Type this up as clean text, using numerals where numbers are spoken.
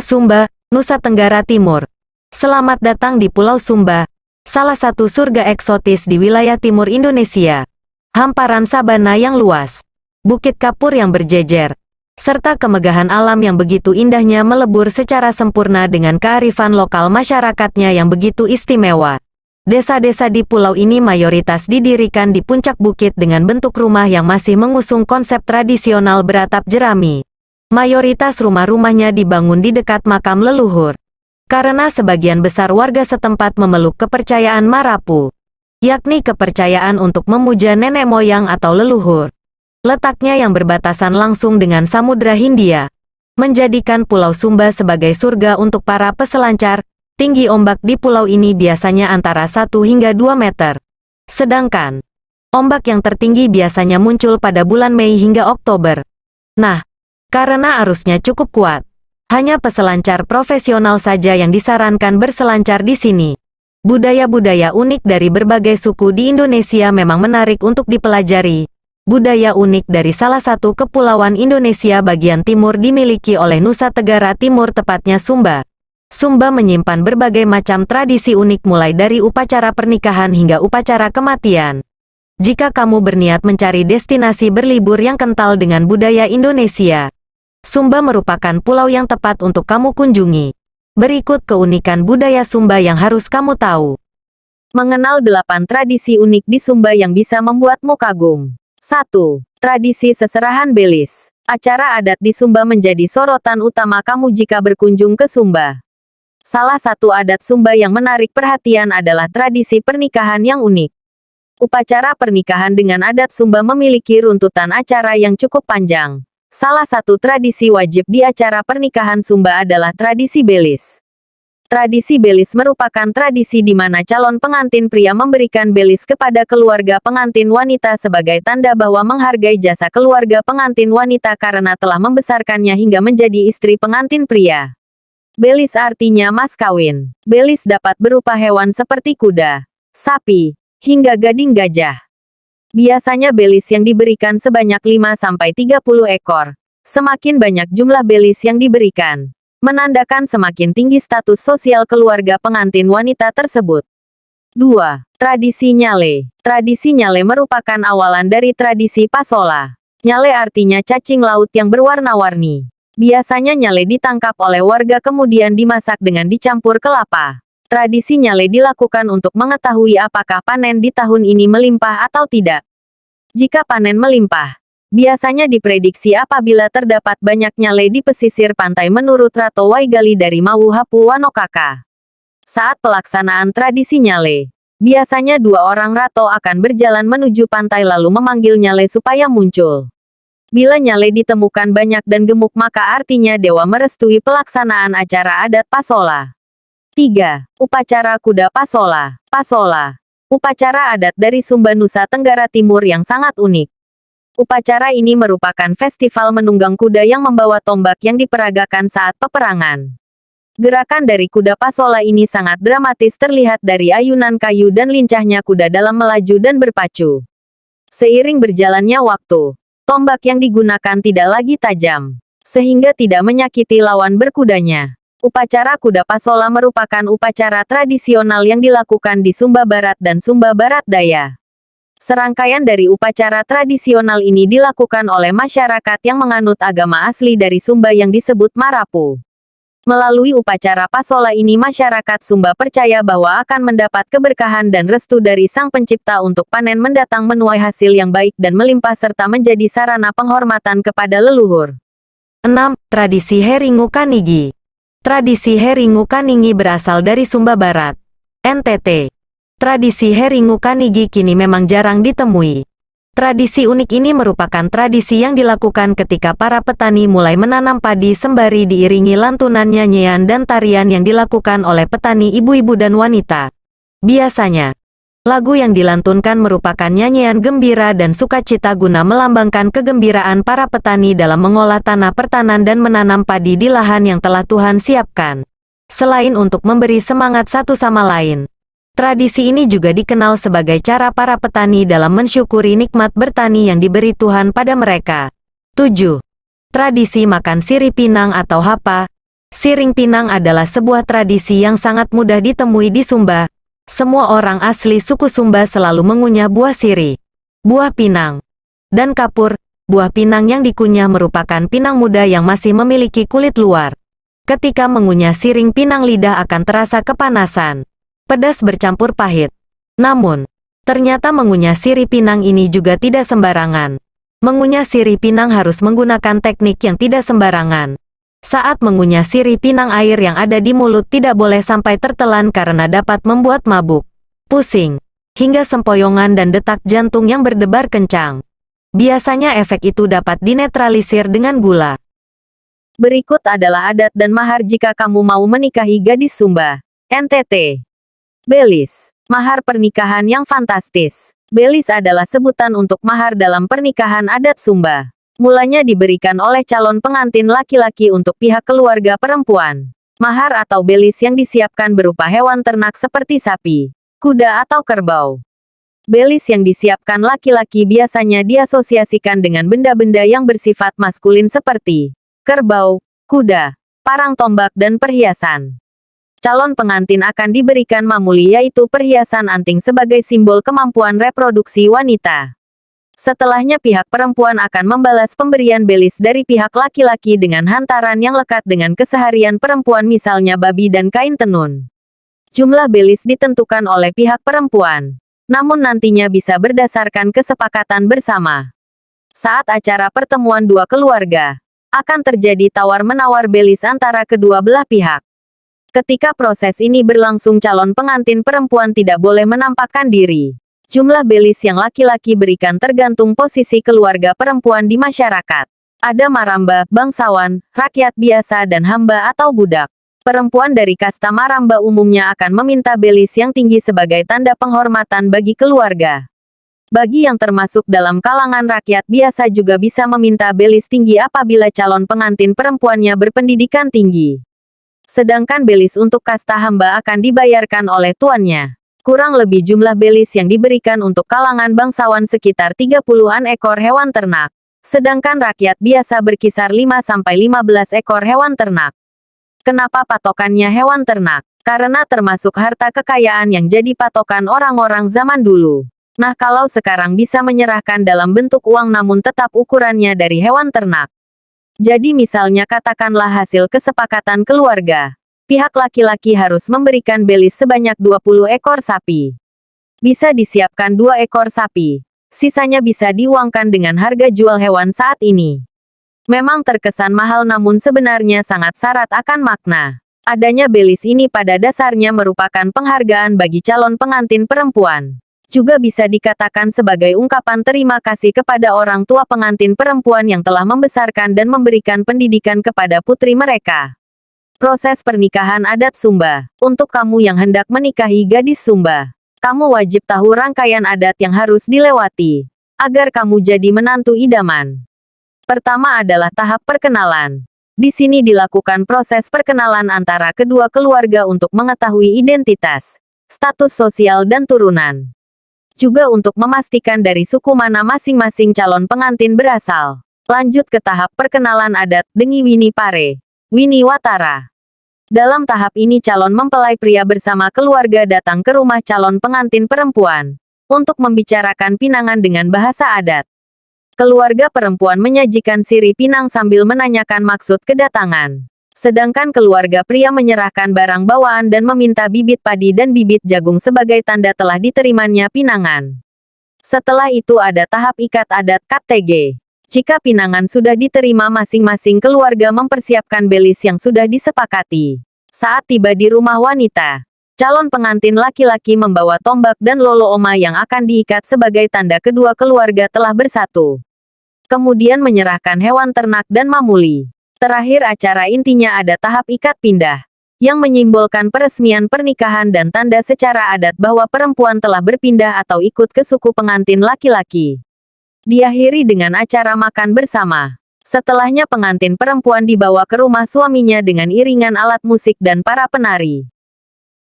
Sumba, Nusa Tenggara Timur. Selamat datang di Pulau Sumba, salah satu surga eksotis di wilayah timur Indonesia. Hamparan sabana yang luas, bukit kapur yang berjejer, serta kemegahan alam yang begitu indahnya melebur secara sempurna dengan kearifan lokal masyarakatnya yang begitu istimewa. Desa-desa di pulau ini mayoritas didirikan di puncak bukit dengan bentuk rumah yang masih mengusung konsep tradisional beratap jerami. Mayoritas rumah-rumahnya dibangun di dekat makam leluhur. Karena sebagian besar warga setempat memeluk kepercayaan Marapu, yakni kepercayaan untuk memuja nenek moyang atau leluhur. Letaknya yang berbatasan langsung dengan Samudra Hindia, menjadikan Pulau Sumba sebagai surga untuk para peselancar. Tinggi ombak di pulau ini biasanya antara 1 hingga 2 meter. Sedangkan, ombak yang tertinggi biasanya muncul pada bulan Mei hingga Oktober. Nah, karena arusnya cukup kuat, hanya peselancar profesional saja yang disarankan berselancar di sini. Budaya-budaya unik dari berbagai suku di Indonesia memang menarik untuk dipelajari. Budaya unik dari salah satu kepulauan Indonesia bagian timur dimiliki oleh Nusa Tenggara Timur, tepatnya Sumba. Sumba menyimpan berbagai macam tradisi unik mulai dari upacara pernikahan hingga upacara kematian. Jika kamu berniat mencari destinasi berlibur yang kental dengan budaya Indonesia, Sumba merupakan pulau yang tepat untuk kamu kunjungi. Berikut keunikan budaya Sumba yang harus kamu tahu. Mengenal 8 tradisi unik di Sumba yang bisa membuatmu kagum. 1. Tradisi seserahan belis. Acara adat di Sumba menjadi sorotan utama kamu jika berkunjung ke Sumba. Salah satu adat Sumba yang menarik perhatian adalah tradisi pernikahan yang unik. Upacara pernikahan dengan adat Sumba memiliki runtutan acara yang cukup panjang. Salah satu tradisi wajib di acara pernikahan Sumba adalah tradisi belis. Tradisi belis merupakan tradisi di mana calon pengantin pria memberikan belis kepada keluarga pengantin wanita sebagai tanda bahwa menghargai jasa keluarga pengantin wanita karena telah membesarkannya hingga menjadi istri pengantin pria. Belis artinya mas kawin. Belis dapat berupa hewan seperti kuda, sapi, hingga gading gajah. Biasanya belis yang diberikan sebanyak 5-30 ekor. Semakin banyak jumlah belis yang diberikan, menandakan semakin tinggi status sosial keluarga pengantin wanita tersebut. 2. Tradisi nyale. Tradisi nyale merupakan awalan dari tradisi pasola. Nyale artinya cacing laut yang berwarna-warni. Biasanya nyale ditangkap oleh warga kemudian dimasak dengan dicampur kelapa. Tradisi nyale dilakukan untuk mengetahui apakah panen di tahun ini melimpah atau tidak. Jika panen melimpah, biasanya diprediksi apabila terdapat banyak nyale di pesisir pantai menurut Rato Waigali dari Mauhapu Wanokaka. Saat pelaksanaan tradisi nyale, biasanya 2 orang Rato akan berjalan menuju pantai lalu memanggil nyale supaya muncul. Bila nyale ditemukan banyak dan gemuk maka artinya dewa merestui pelaksanaan acara adat pasola. 3. Upacara kuda pasola. Pasola, upacara adat dari Sumba Nusa Tenggara Timur yang sangat unik. Upacara ini merupakan festival menunggang kuda yang membawa tombak yang diperagakan saat peperangan. Gerakan dari kuda pasola ini sangat dramatis terlihat dari ayunan kayu dan lincahnya kuda dalam melaju dan berpacu. Seiring berjalannya waktu, tombak yang digunakan tidak lagi tajam, sehingga tidak menyakiti lawan berkudanya. Upacara kuda pasola merupakan upacara tradisional yang dilakukan di Sumba Barat dan Sumba Barat Daya. Serangkaian dari upacara tradisional ini dilakukan oleh masyarakat yang menganut agama asli dari Sumba yang disebut Marapu. Melalui upacara pasola ini masyarakat Sumba percaya bahwa akan mendapat keberkahan dan restu dari Sang Pencipta untuk panen mendatang menuai hasil yang baik dan melimpah serta menjadi sarana penghormatan kepada leluhur. 6. Tradisi Heringu Kanigi. Tradisi Heringu Kaningi berasal dari Sumba Barat, NTT. Tradisi Heringu Kanigi kini memang jarang ditemui. Tradisi unik ini merupakan tradisi yang dilakukan ketika para petani mulai menanam padi sembari diiringi lantunan nyanyian dan tarian yang dilakukan oleh petani ibu-ibu dan wanita. Biasanya, lagu yang dilantunkan merupakan nyanyian gembira dan sukacita guna melambangkan kegembiraan para petani dalam mengolah tanah pertanian dan menanam padi di lahan yang telah Tuhan siapkan. Selain untuk memberi semangat satu sama lain, tradisi ini juga dikenal sebagai cara para petani dalam mensyukuri nikmat bertani yang diberi Tuhan pada mereka. 7. Tradisi makan sirih pinang atau hapa. Siring pinang adalah sebuah tradisi yang sangat mudah ditemui di Sumba. Semua orang asli suku Sumba selalu mengunyah buah siri, buah pinang, dan kapur. Buah pinang yang dikunyah merupakan pinang muda yang masih memiliki kulit luar. Ketika mengunyah siring pinang, lidah akan terasa kepanasan, pedas bercampur pahit. Namun, ternyata mengunyah siri pinang ini juga tidak sembarangan. Mengunyah siri pinang harus menggunakan teknik yang tidak sembarangan. Saat mengunyah siri pinang, air yang ada di mulut tidak boleh sampai tertelan karena dapat membuat mabuk, pusing, hingga sempoyongan dan detak jantung yang berdebar kencang. Biasanya efek itu dapat dinetralisir dengan gula. Berikut adalah adat dan mahar jika kamu mau menikahi gadis Sumba. NTT. Belis. Mahar pernikahan yang fantastis. Belis adalah sebutan untuk mahar dalam pernikahan adat Sumba. Mulanya diberikan oleh calon pengantin laki-laki untuk pihak keluarga perempuan. Mahar atau belis yang disiapkan berupa hewan ternak seperti sapi, kuda atau kerbau. Belis yang disiapkan laki-laki biasanya diasosiasikan dengan benda-benda yang bersifat maskulin seperti kerbau, kuda, parang tombak dan perhiasan. Calon pengantin akan diberikan mamuli, yaitu perhiasan anting sebagai simbol kemampuan reproduksi wanita. Setelahnya pihak perempuan akan membalas pemberian belis dari pihak laki-laki dengan hantaran yang lekat dengan keseharian perempuan, misalnya babi dan kain tenun. Jumlah belis ditentukan oleh pihak perempuan, namun nantinya bisa berdasarkan kesepakatan bersama. Saat acara pertemuan dua keluarga, akan terjadi tawar-menawar belis antara kedua belah pihak. Ketika proses ini berlangsung, calon pengantin perempuan tidak boleh menampakkan diri. Jumlah belis yang laki-laki berikan tergantung posisi keluarga perempuan di masyarakat. Ada maramba, bangsawan, rakyat biasa dan hamba atau budak. Perempuan dari kasta maramba umumnya akan meminta belis yang tinggi sebagai tanda penghormatan bagi keluarga. Bagi yang termasuk dalam kalangan rakyat biasa juga bisa meminta belis tinggi apabila calon pengantin perempuannya berpendidikan tinggi. Sedangkan belis untuk kasta hamba akan dibayarkan oleh tuannya. Kurang lebih jumlah belis yang diberikan untuk kalangan bangsawan sekitar 30-an ekor hewan ternak. Sedangkan rakyat biasa berkisar 5-15 ekor hewan ternak. Kenapa patokannya hewan ternak? Karena termasuk harta kekayaan yang jadi patokan orang-orang zaman dulu. Nah, kalau sekarang bisa menyerahkan dalam bentuk uang namun tetap ukurannya dari hewan ternak. Jadi misalnya katakanlah hasil kesepakatan keluarga. Pihak laki-laki harus memberikan belis sebanyak 20 ekor sapi. Bisa disiapkan 2 ekor sapi. Sisanya bisa diuangkan dengan harga jual hewan saat ini. Memang terkesan mahal namun sebenarnya sangat syarat akan makna. Adanya belis ini pada dasarnya merupakan penghargaan bagi calon pengantin perempuan. Juga bisa dikatakan sebagai ungkapan terima kasih kepada orang tua pengantin perempuan yang telah membesarkan dan memberikan pendidikan kepada putri mereka. Proses pernikahan adat Sumba. Untuk kamu yang hendak menikahi gadis Sumba, kamu wajib tahu rangkaian adat yang harus dilewati, agar kamu jadi menantu idaman. Pertama adalah tahap perkenalan. Di sini dilakukan proses perkenalan antara kedua keluarga untuk mengetahui identitas, status sosial dan turunan. Juga untuk memastikan dari suku mana masing-masing calon pengantin berasal. Lanjut ke tahap perkenalan adat, Dengi Wini Pare, Wini Watara. Dalam tahap ini calon mempelai pria bersama keluarga datang ke rumah calon pengantin perempuan untuk membicarakan pinangan dengan bahasa adat. Keluarga perempuan menyajikan siri pinang sambil menanyakan maksud kedatangan. Sedangkan keluarga pria menyerahkan barang bawaan dan meminta bibit padi dan bibit jagung sebagai tanda telah diterimanya pinangan. Setelah itu ada tahap ikat adat KTG. Jika pinangan sudah diterima, masing-masing keluarga mempersiapkan belis yang sudah disepakati. Saat tiba di rumah wanita, calon pengantin laki-laki membawa tombak dan lolo oma yang akan diikat sebagai tanda kedua keluarga telah bersatu. Kemudian menyerahkan hewan ternak dan mamuli. Terakhir acara intinya ada tahap ikat pindah, yang menyimbolkan peresmian pernikahan dan tanda secara adat bahwa perempuan telah berpindah atau ikut ke suku pengantin laki-laki. Diakhiri dengan acara makan bersama. Setelahnya pengantin perempuan dibawa ke rumah suaminya dengan iringan alat musik dan para penari.